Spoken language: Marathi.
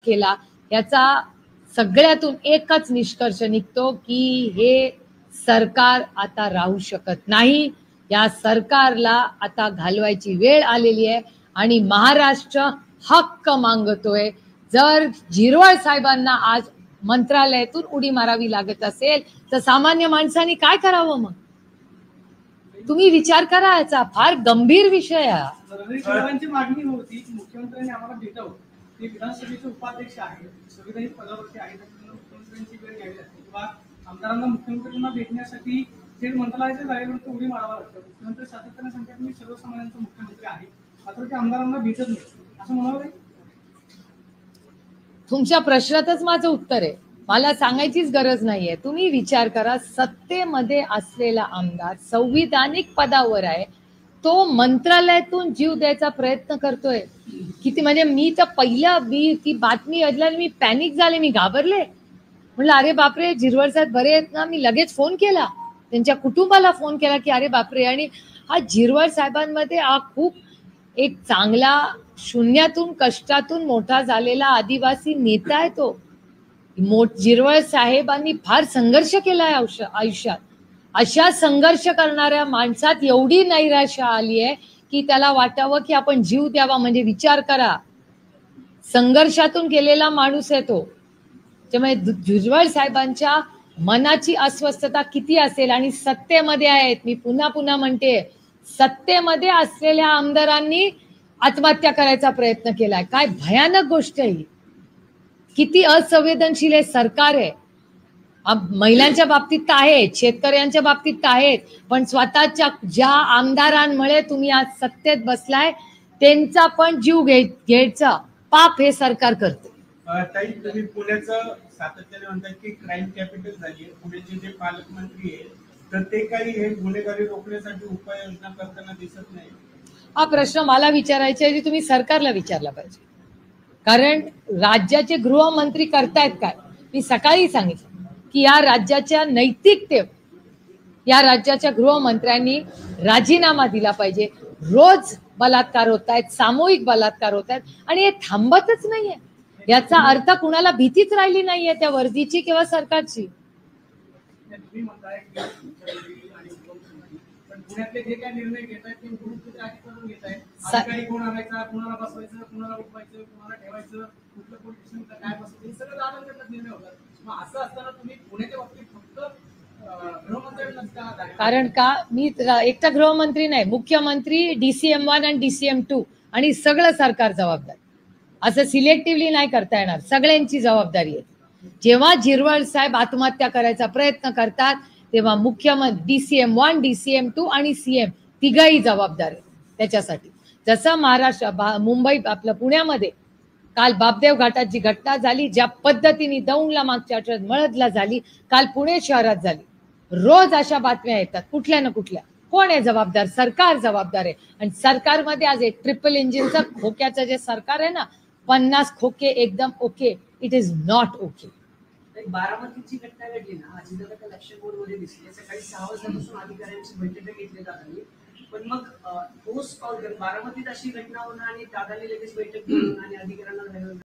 केला याचा सगळ्यातून एकच निष्कर्ष निघतो की हे सरकार आता राहू शकत नाही। या सरकारला आता घालवायची वेळ आलेली आहे आणि महाराष्ट्र हक्क मागतोय। जर झिरवळ साहेबांना आज मंत्रालयातून उडी मारावी लागत असेल तर सामान्य माणसांनी काय करावं? मग तुम्ही विचार करा, याचा फार गंभीर विषय आहे। मागणी होती मुख्यमंत्र्यांनी आम्हाला भेटावं। ते विधानसभेचे उपाध्यक्ष आहेत, संविधानिक पदावरती आहेत, मुख्यमंत्र्यांची वेळ घ्यावी लागते किंवा आमदारांना मुख्यमंत्र्यांना भेटण्यासाठी थेट मंत्रालयाच्या जागेवरती उडी मारावं लागतं। मुख्यमंत्री सातत्याने सांगतात मी सर्वसामान्यांचा मुख्यमंत्री आहे, मात्र ते आमदारांना भेटत नाही असं म्हणावं लागेल। तुमच्या प्रश्नातच माझं उत्तर आहे, मला सांगायचीच गरज नाहीये। तुम्ही विचार करा, सत्तेमध्ये असलेला आमदार संविधानिक पदावर आहे, तो मंत्रालयातून जीव द्यायचा प्रयत्न करतोय। किती म्हणजे मी तर पहिल्या ती बातमी ऐकल्याने मी पॅनिक झाले, मी घाबरले। म्हणलं अरे बापरे, झिरवळ साहेब बरे आहेत ना? मी लगेच फोन केला, त्यांच्या कुटुंबाला फोन केला की अरे बापरे। आणि हा झिरवळ साहेबांमध्ये हा खूप एक चांगला शून्यातून कष्टातून मोठा झालेला आदिवासी नेता आहे तो। झिरवळ साहेबांनी फार संघर्ष केलाय आयुष्यात। अशा संघर्ष करणाऱ्या माणसात एवढी नैराश्य आली आहे की त्याला वाटावं की आपण जीव द्यावा। म्हणजे विचार करा, संघर्षातून गेलेला माणूस आहे तो। त्यामुळे झिरवळ साहेबांच्या मनाची अस्वस्थता किती असेल। आणि सत्तेमध्ये आहेत, मी पुन्हा पुन्हा म्हणते, सत्तेमध्ये असलेल्या आमदारांनी आत्महत्या करायचा प्रयत्न केलाय। काय भयानक गोष्ट आहे, किती असंवेदनशील हे सरकार आहे। महिलांच्या बाबतीत तर आहेत, शेतकऱ्यांच्या बाबतीत तर आहेत, पण स्वतःच्या ज्या आमदारांमुळे तुम्ही आज सत्तेत बसलाय त्यांचा पण जीव घ्यायचा पाप हे सरकार करते। ताई, तुम्ही पुण्याचं सातत्याने म्हणतात की क्राईम कॅपिटल झाली आहे, पुण्याचे जे पालकमंत्री आहेत तर ते काही हे गुन्हेगारी रोखण्यासाठी उपाययोजना करताना दिसत नाही। हा प्रश्न मला विचारायचा आहे, तुम्ही सरकारला विचारला पाहिजे, कारण राज्याचे गृहमंत्री करतायत काय? मी सकाळी सांगितलं की या राज्याच्या नैतिकतेवर या राज्याच्या गृहमंत्र्यांनी राजीनामा दिला पाहिजे। रोज बलात्कार होत आहेत, सामूहिक बलात्कार होत आहेत आणि हे थांबतच नाहीये। याचा अर्थ कुणाला भीतीच राहिली नाहीये त्या वर्दीची किंवा सरकारची। पुण्यातले जे काही निर्णय घेत आहेत ते गुरुत्वाच्या आधीपासून घेत आहेत। अधिकारी कोण आणायचा, कुणाला बसवायचं, कुणाला उठवायचं, कुणाला ठेवायचं, कुठलं पोलीस स्टेशन काय बसवायचं, हे सगळं दादांकडनं निर्णय होतात। मग असं असताना तुम्ही पुण्याच्या बाबतीत फक्त गृहमंत्र्यांनाच का? कारण का मी एकटा गृहमंत्री नाही, मुख्यमंत्री, DCM-1 आणि DCM-2 आणि सगळं सरकार जबाबदार। असं सिलेक्टिव्हली नाही करता येणार, सगळ्यांची जबाबदारी आहे। जेव्हा झिरवळ साहेब आत्महत्या करायचा प्रयत्न करतात तेव्हा मुख्यमंत्री, DCM-1, DCM-2 आणि CM तिघही जबाबदार आहे त्याच्यासाठी। जसं महाराष्ट्र मुंबई आपलं पुण्यामध्ये काल बापदेव घाटात जी घटना झाली, ज्या पद्धतीने दौंडला मागच्या आठवड्यात मळदला झाली, काल पुणे शहरात झाली, रोज अशा बातम्या येतात कुठल्या ना कुठल्या। कोण आहे जबाबदार? सरकार जबाबदार आहे। आणि सरकारमध्ये आज एक ट्रिपल इंजिनचं खोक्याचं जे सरकार आहे ना, 50 खोके एकदम okay, it is not okay. बारामतीची घटना घडली ना, अजितदादा लक्ष्य बोर्डमध्ये दिसले, सकाळी 6 वाजल्यापासून अधिकाऱ्यांची बैठक घेतली जात, पण मग ठोस बारामतीत अशी घटना होणं आणि दादाने लगेच बैठक घेऊन आणि अधिकाऱ्यांना